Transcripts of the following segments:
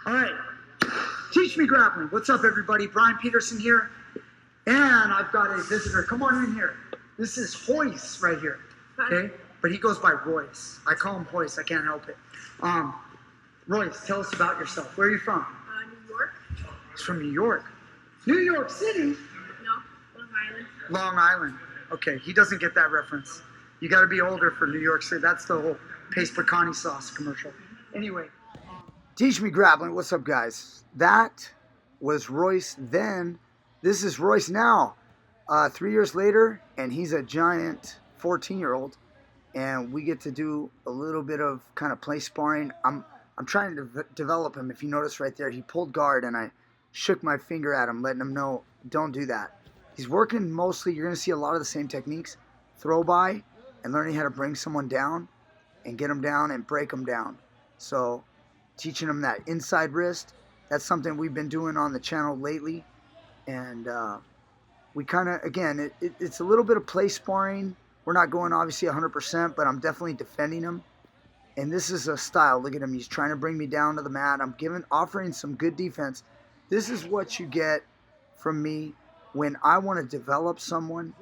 All right. Teach Me Grappling. What's up, everybody? Brian Peterson here. And I've got a visitor. Come on in here. This is Royce right here. Okay? But he goes by Royce. I call him Royce. I can't help it. Royce, tell us about yourself. Where are you from? New York. He's from New York. New York City? No, Long Island. Long Island. Okay, he doesn't get that reference. You got to be older for New York City. That's the whole paste pecani sauce commercial. Anyway. Teach Me Grappling. What's up, guys? That was Royce then. This is Royce now. 3 years later, and he's a giant 14-year-old. And we get to do a little bit of kind of play sparring. I'm trying to develop him. If you notice right there, he pulled guard, and I shook my finger at him, letting him know, don't do that. He's working mostly, you're going to see a lot of the same techniques. Throw by and learning how to bring someone down and get them down and break them down. So teaching him that inside wrist, that's something we've been doing on the channel lately. And we kind of, again, it's a little bit of play sparring. We're not going obviously 100%, but I'm definitely defending him. And this is a style. Look at him. He's trying to bring me down to the mat. I'm offering some good defense. This is what you get from me when I want to develop someone.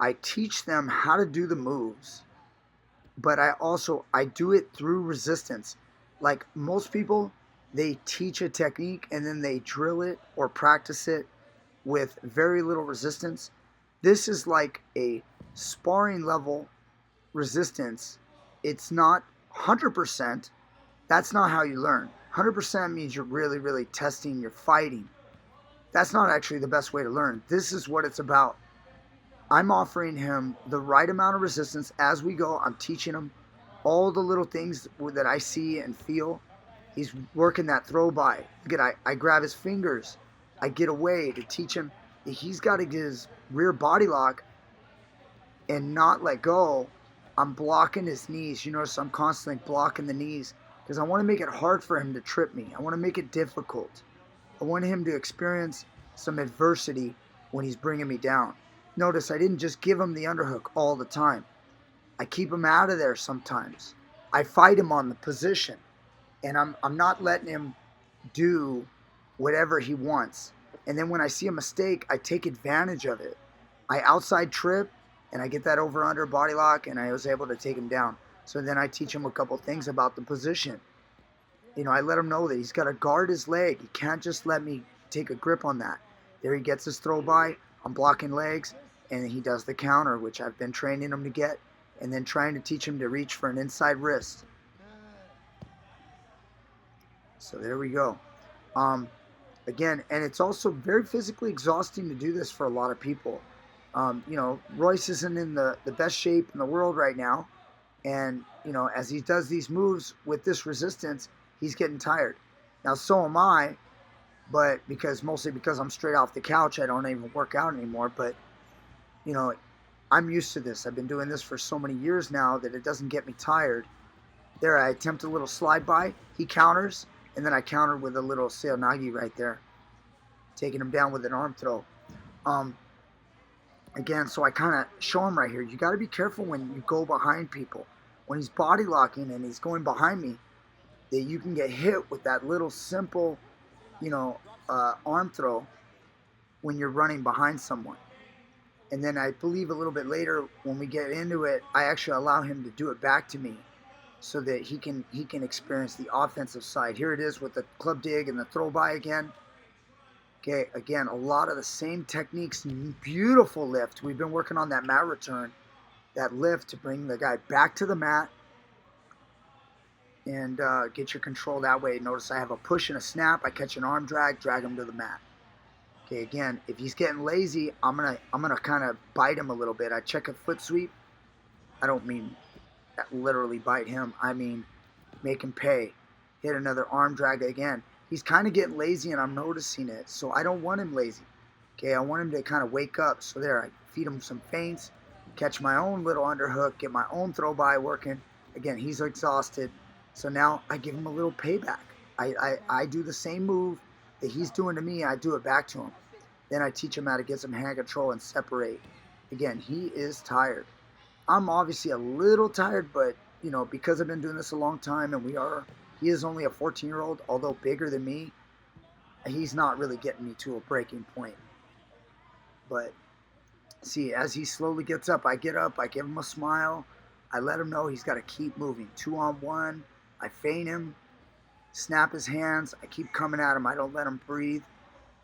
I teach them how to do the moves, but I do it through resistance. Like most people, they teach a technique and then they drill it or practice it with very little resistance. This is like a sparring level resistance. It's not 100%. That's not how you learn. 100% means you're really, really testing, you're fighting. That's not actually the best way to learn. This is what it's about. I'm offering him the right amount of resistance as we go. I'm teaching him all the little things that I see and feel. He's working that throw by. Look at, I grab his fingers. I get away to teach him. He's got to get his rear body lock and not let go. I'm blocking his knees. You notice I'm constantly blocking the knees because I want to make it hard for him to trip me. I want to make it difficult. I want him to experience some adversity when he's bringing me down. Notice I didn't just give him the underhook all the time. I keep him out of there sometimes. I fight him on the position. And I'm not letting him do whatever he wants. And then when I see a mistake, I take advantage of it. I outside trip, and I get that over-under body lock, and I was able to take him down. So then I teach him a couple things about the position. You know, I let him know that he's got to guard his leg. He can't just let me take a grip on that. There he gets his throw by. I'm blocking legs, and he does the counter, which I've been training him to get, and then trying to teach him to reach for an inside wrist. So there we go. Again, and it's also very physically exhausting to do this for a lot of people. You know, Royce isn't in the best shape in the world right now. And, you know, as he does these moves with this resistance, he's getting tired. Now, so am I, but mostly because I'm straight off the couch, I don't even work out anymore. But, you know, I'm used to this. I've been doing this for so many years now that it doesn't get me tired. There, I attempt a little slide by. He counters, and then I counter with a little seonagi right there, taking him down with an arm throw. Again, so I kind of show him right here. You got to be careful when you go behind people. When he's body locking and he's going behind me, that you can get hit with that little simple, you know, arm throw when you're running behind someone. And then I believe a little bit later when we get into it, I actually allow him to do it back to me so that he can experience the offensive side. Here it is with the club dig and the throw by again. Okay, again, a lot of the same techniques, beautiful lift. We've been working on that mat return, that lift to bring the guy back to the mat and get your control that way. Notice I have a push and a snap. I catch an arm drag him to the mat. Okay, again, if he's getting lazy, I'm gonna kind of bite him a little bit. I check a foot sweep. I don't mean literally bite him. I mean make him pay. Hit another arm drag again. He's kind of getting lazy, and I'm noticing it. So I don't want him lazy. Okay, I want him to kind of wake up. So there, I feed him some feints, catch my own little underhook, get my own throw by working. Again, he's exhausted. So now I give him a little payback. I do the same move that he's doing to me. I do it back to him. Then I teach him how to get some hand control and separate. Again, he is tired. I'm obviously a little tired, but, you know, because I've been doing this a long time and we are He is only a 14-year-old, although bigger than me. He's not really getting me to a breaking point. But see, as he slowly gets up, I get up, I give him a smile. I let him know he's got to keep moving. 2-on-1, I feint him, snap his hands. I keep coming at him. I don't let him breathe.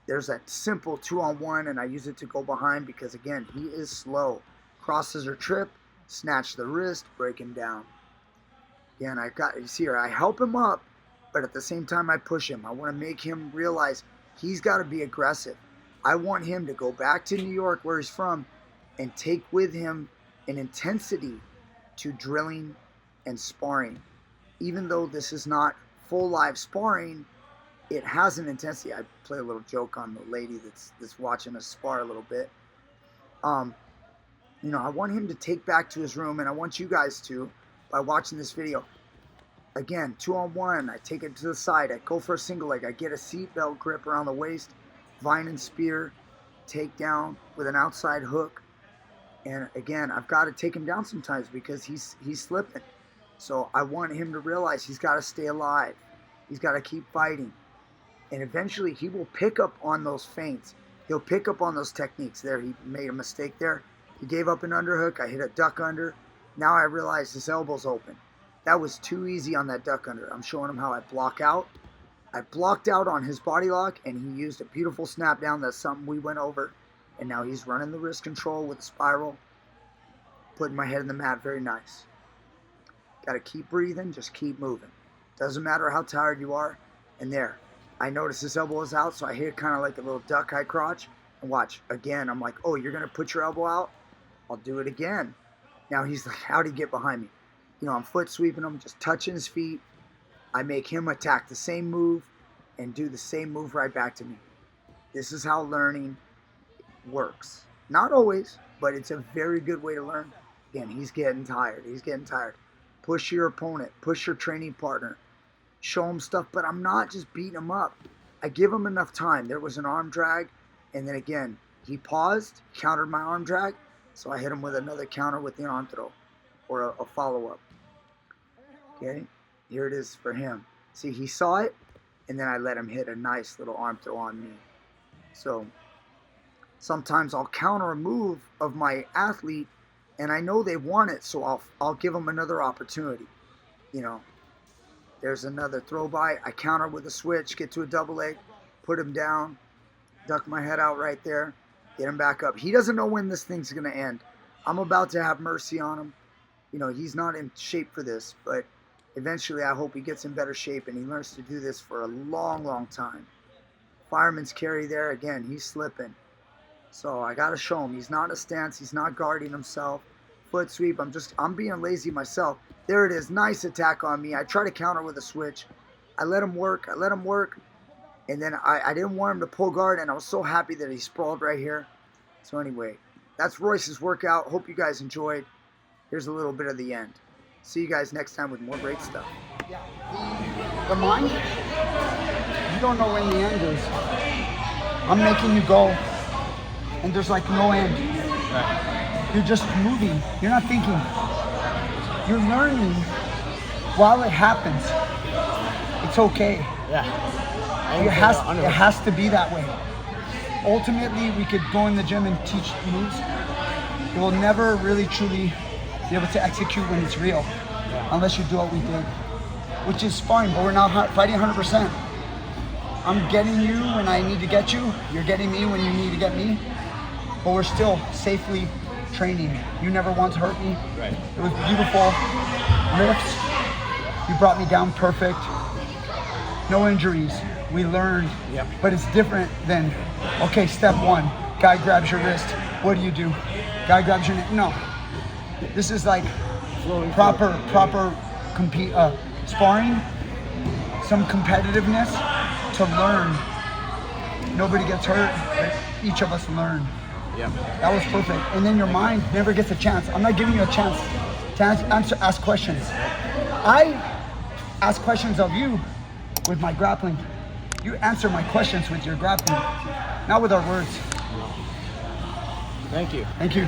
There's that simple 2-on-1, and I use it to go behind because, again, he is slow. Crosses or trip, snatch the wrist, break him down. Again, you see here, I help him up, but at the same time I push him. I want to make him realize he's got to be aggressive. I want him to go back to New York, where he's from, and take with him an intensity to drilling and sparring. Even though this is not full live sparring, it has an intensity. I play a little joke on the lady that's watching us spar a little bit. I want him to take back to his room, and I want you guys to, by watching this video. Again, 2-on-1, I take it to the side, I go for a single leg, I get a seatbelt grip around the waist, vine and spear, take down with an outside hook. And again, I've got to take him down sometimes because he's slipping. So I want him to realize he's got to stay alive. He's got to keep fighting. And eventually he will pick up on those feints. He'll pick up on those techniques. There, he made a mistake there. He gave up an underhook. I hit a duck under. Now I realize his elbow's open. That was too easy on that duck under. I'm showing him how I block out. I blocked out on his body lock, and he used a beautiful snap down. That's something we went over. And now he's running the wrist control with a spiral. Putting my head in the mat, very nice. Got to keep breathing, just keep moving. Doesn't matter how tired you are. And there, I notice his elbow is out, so I hit kind of like a little duck high crotch. And watch, again, I'm like, oh, you're going to put your elbow out? I'll do it again. Now he's like, how'd he get behind me? I'm foot sweeping him, just touching his feet. I make him attack the same move and do the same move right back to me. This is how learning works. Not always, but it's a very good way to learn. Again, he's getting tired. Push your opponent. Push your training partner. Show him stuff, but I'm not just beating him up. I give him enough time. There was an arm drag, and then again, he paused, countered my arm drag, so I hit him with another counter with the arm throw or a follow-up. Okay, here it is for him. See, he saw it, and then I let him hit a nice little arm throw on me. So sometimes I'll counter a move of my athlete, and I know they want it, so I'll give them another opportunity. There's another throw by. I counter with a switch, get to a double leg, put him down, duck my head out right there, get him back up. He doesn't know when this thing's going to end. I'm about to have mercy on him. He's not in shape for this, but eventually I hope he gets in better shape and he learns to do this for a long, long time. Fireman's carry there. Again, he's slipping. So I got to show him. He's not in a stance. He's not guarding himself. Foot sweep. I'm being lazy myself. There it is. Nice attack on me. I try to counter with a switch. I let him work. And then I didn't want him to pull guard, and I was so happy that he sprawled right here. So anyway, that's Royce's workout. Hope you guys enjoyed. Here's a little bit of the end. See you guys next time with more great stuff. Yeah. The mind, you don't know when the end is. I'm making you go, and there's like no end. Right. You're just moving. You're not thinking. You're learning while it happens. It's okay. Yeah. It has to be that way. Ultimately, we could go in the gym and teach moves. You will never really truly be able to execute when it's real, unless you do what we did, which is fine, but we're not fighting 100%. I'm getting you when I need to get you. You're getting me when you need to get me, but we're still safely training. You never once hurt me. Right. It was beautiful lifts. You brought me down perfect. No injuries. We learned, but it's different than, okay, step one, guy grabs your wrist. What do? Guy grabs your neck. No. This is like proper sparring, some competitiveness to learn. Nobody gets hurt, but each of us learn. Yeah. That was perfect. And then your mind never gets a chance. I'm not giving you a chance to ask questions. I ask questions of you with my grappling. You answer my questions with your grappling, not with our words. Thank you. Thank you.